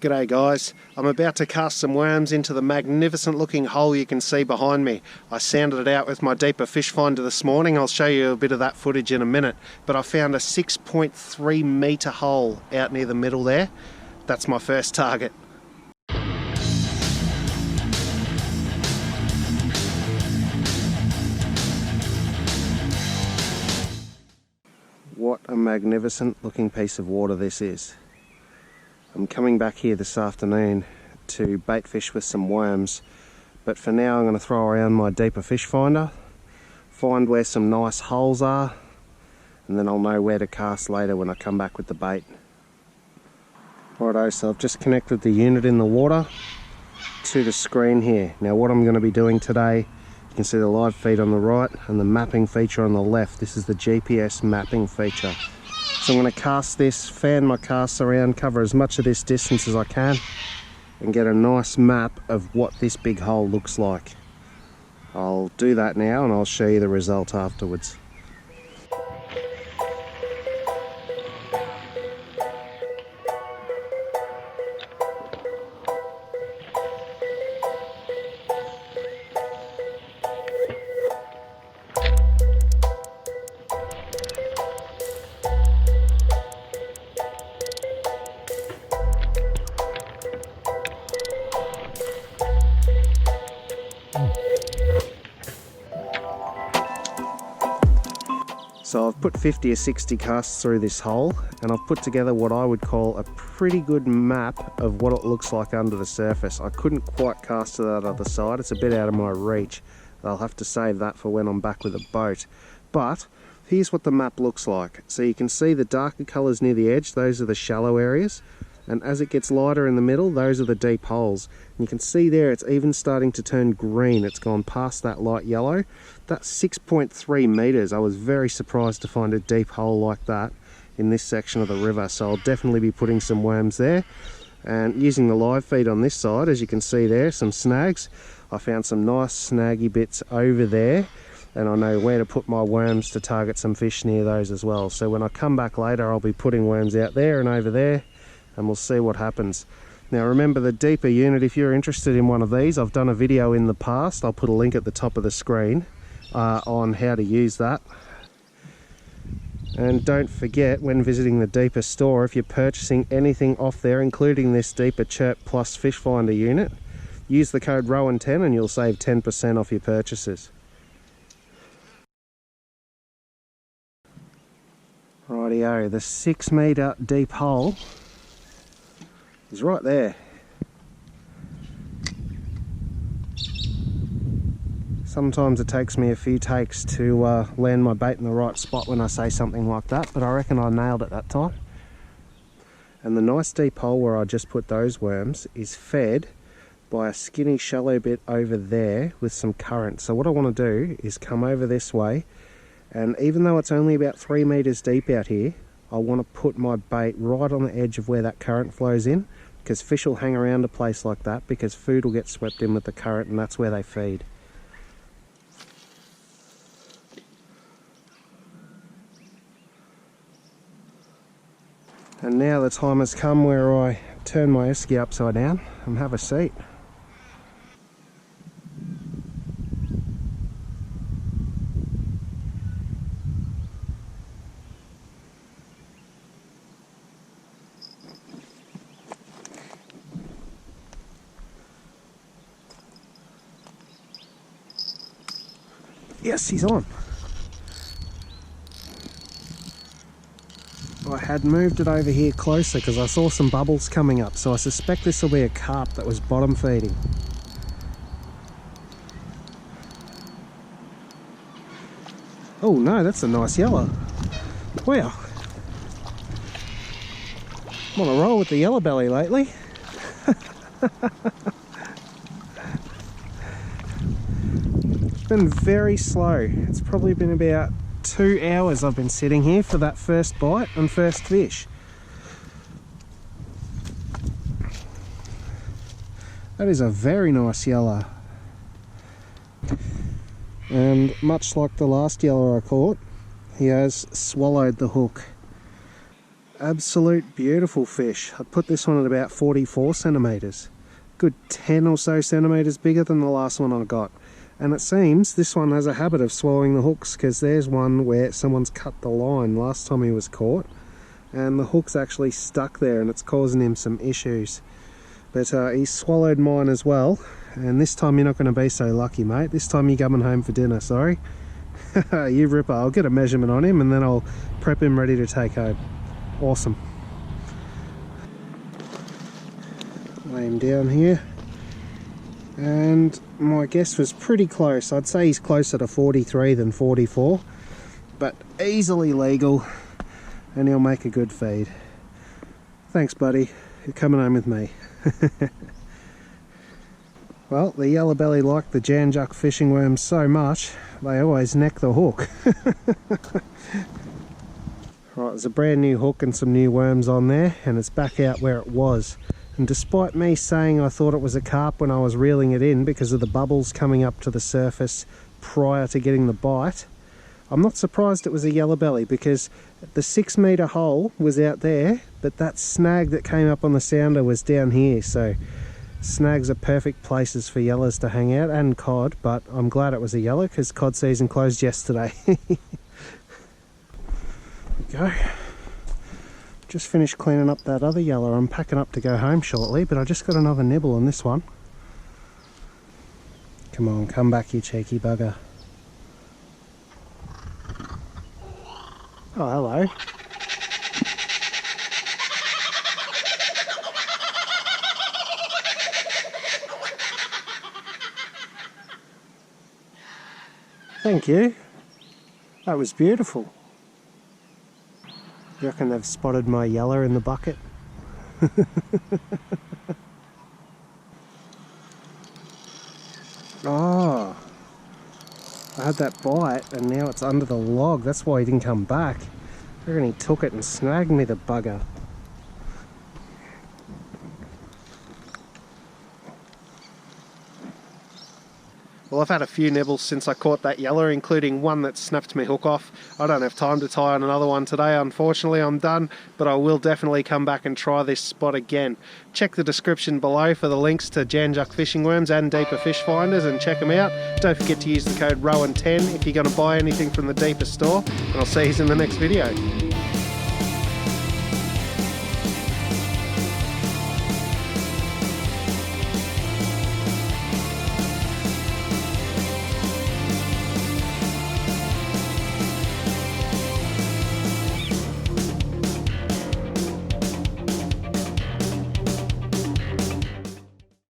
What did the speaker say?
G'day guys, I'm about to cast some worms into the magnificent looking hole you can see behind me. I sounded it out with my deeper fish finder this morning. I'll show you a bit of that footage in a minute, but I found a 6.3 metre hole out near the middle there. That's my first target. What a magnificent looking piece of water this is. I'm coming back here this afternoon to bait fish with some worms, but for now I'm going to throw around my deeper fish finder, find where some nice holes are, and then I'll know where to cast later when I come back with the bait. Righto, so I've just connected the unit in the water to the screen here. Now what I'm going to be doing today, you can see the live feed on the right and the mapping feature on the left. This is the GPS mapping feature. So I'm going to cast this, fan my casts around, cover as much of this distance as I can and get a nice map of what this big hole looks like. I'll do that now and I'll show you the result afterwards. So I've put 50 or 60 casts through this hole and I've put together what I would call a pretty good map of what it looks like under the surface. I couldn't quite cast to that other side, it's a bit out of my reach. I'll have to save that for when I'm back with a boat. But here's what the map looks like. So you can see the darker colours near the edge, those are the shallow areas. And as it gets lighter in the middle, those are the deep holes. And you can see there it's even starting to turn green. It's gone past that light yellow. That's 6.3 metres. I was very surprised to find a deep hole like that in this section of the river. So I'll definitely be putting some worms there. And using the live feed on this side, as you can see there, some snags. I found some nice snaggy bits over there. And I know where to put my worms to target some fish near those as well. So when I come back later, I'll be putting worms out there and over there, and we'll see what happens. Now remember the deeper unit, if you're interested in one of these, I've done a video in the past, I'll put a link at the top of the screen on how to use that. And don't forget, when visiting the deeper store, if you're purchasing anything off there, including this deeper CHIRP plus fish finder unit, use the code ROWAN10 and you'll save 10% off your purchases. Rightio, the 6 metre deep hole is right there. Sometimes it takes me a few takes to land my bait in the right spot when I say something like that, but I reckon I nailed it that time. And the nice deep hole where I just put those worms is fed by a skinny shallow bit over there with some current. So what I want to do is come over this way, and even though it's only about 3 metres deep out here, I want to put my bait right on the edge of where that current flows in, because fish will hang around a place like that because food will get swept in with the current and that's where they feed. And now the time has come where I turn my esky upside down and have a seat. Yes, he's on. I had moved it over here closer because I saw some bubbles coming up, so I suspect this will be a carp that was bottom feeding. Oh no, that's a nice yellow. Wow. I'm on a roll with the Yellowbelly lately. It's been very slow. It's probably been about 2 hours I've been sitting here for that first bite and first fish. That is a very nice yellow. And much like the last yellow I caught, he has swallowed the hook. Absolute beautiful fish. I put this one at about 44 centimetres. Good 10 or so centimetres bigger than the last one I got. And it seems this one has a habit of swallowing the hooks, because there's one where someone's cut the line last time he was caught. And the hook's actually stuck there and it's causing him some issues. But he swallowed mine as well. And this time you're not going to be so lucky, mate. This time you're coming home for dinner, sorry. You ripper. I'll get a measurement on him and then I'll prep him ready to take home. Awesome. Lay him down here. And my guess was pretty close. I'd say he's closer to 43 than 44. But easily legal. And he'll make a good feed. Thanks, buddy. You're coming home with me. Well, the Yellowbelly like the Jan Juc fishing worms so much, they always neck the hook. Right, there's a brand new hook and some new worms on there, and it's back out where it was. And despite me saying I thought it was a carp when I was reeling it in because of the bubbles coming up to the surface prior to getting the bite, I'm not surprised it was a Yellowbelly, because the 6 metre hole was out there, but that snag that came up on the sounder was down here. So snags are perfect places for yellows to hang out, and cod, but I'm glad it was a yellow because cod season closed yesterday. There we go. Just finished cleaning up that other yellow. I'm packing up to go home shortly, but I just got another nibble on this one. Come on, come back, you cheeky bugger. Oh, hello. Thank you. That was beautiful. You reckon they've spotted my yellow in the bucket? Oh, I had that bite and now it's under the log. That's why he didn't come back. I reckon he took it and snagged me, the bugger. Well, I've had a few nibbles since I caught that yellow, including one that snapped my hook off. I don't have time to tie on another one today, unfortunately. I'm done, but I will definitely come back and try this spot again. Check the description below for the links to Jan Juc Fishing Worms and Deeper Fish Finders, and check them out. Don't forget to use the code ROWAN10 if you're going to buy anything from the Deeper store, and I'll see you in the next video.